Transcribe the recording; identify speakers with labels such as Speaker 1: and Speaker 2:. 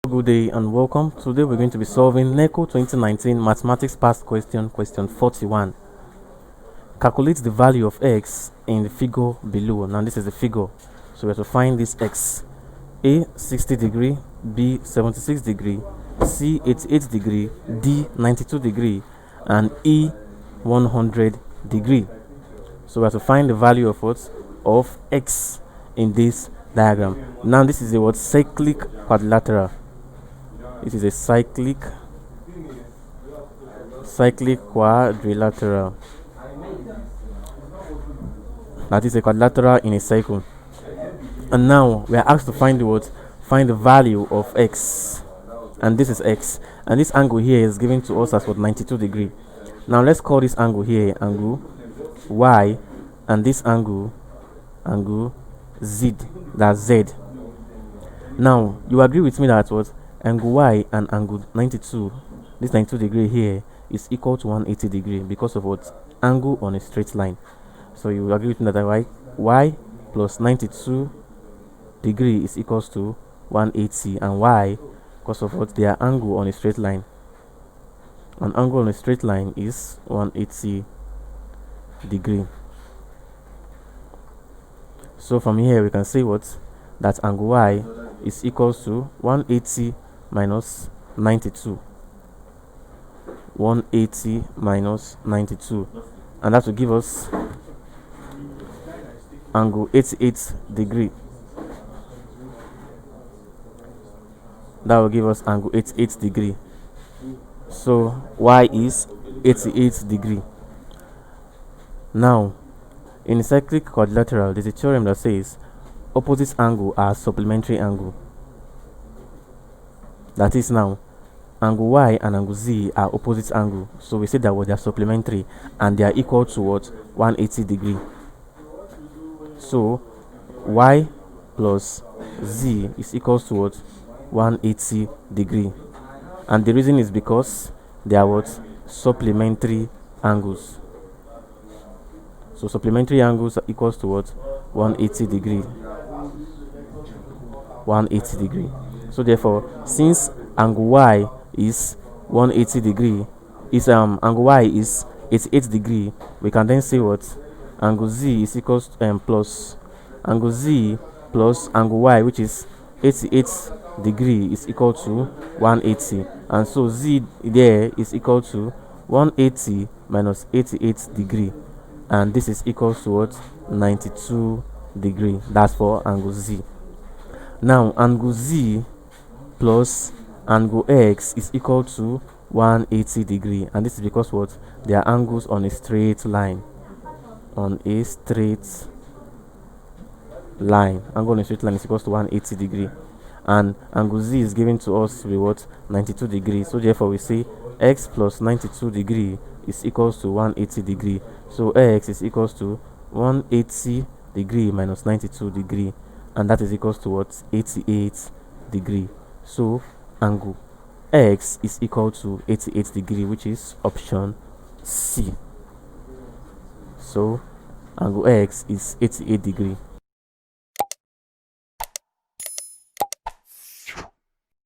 Speaker 1: Good day and welcome. Today we're going to be solving NECO 2019 Mathematics Past Question 41. Calculate the value of x in the figure below. Now this is the figure, so we have to find this x. A 60 degree, B 76 degree, C 88 degree, D 92 degree, and E 100 degree. So we have to find the value of what? Of x in this diagram. Now this is a what? Cyclic quadrilateral. It is a cyclic quadrilateral. That is a quadrilateral in a cycle. And now we are asked to find the value of x. And this is x. And this angle here is given to us as what? 92 degree. Now let's call this angle here angle y, and this angle z. That's z. Now you agree with me that what? Angle y and angle 92, this 92 degree here, is equal to 180 degree because of what? Angle on a straight line. So you agree with me that y plus 92 degree is equals to 180, and y, because of what? Their angle on a straight line. An angle on a straight line is 180 degree. So from here we can say what? That angle y is equals to 180 minus 92. 180 minus 92, and that will give us angle 88 degree. That will give us angle 88 degree. So y is 88 degree. Now in a cyclic quadrilateral, there's a theorem that says opposite angle are supplementary angle. That is, now angle y and angle z are opposite angle, so we say that they are supplementary and they are equal to what? 180 degree. So y plus z is equals to what? 180 degree. And the reason is because they are what? Supplementary angles. So supplementary angles are equals to what? 180 degree. 180 degree. So therefore, since angle y is 180 degree, angle y is 88 degree, we can then say what? Angle z is equals to plus angle z plus angle y, which is 88 degree, is equal to 180, and so z there is equal to 180 minus 88 degree, and this is equals to what? 92 degree. That's for angle z. Now angle z plus angle x is equal to 180 degree, and this is because what? They are angles on a straight line. On a straight line, angle on a straight line is equals to 180 degree, and angle z is given to us with what? 92 degree. So therefore we say x plus 92 degree is equals to 180 degree. So x is equals to 180 degree minus 92 degree, and that is equals to what? 88 degree. So angle x is equal to 88 degree, which is option C. So angle x is 88 degree.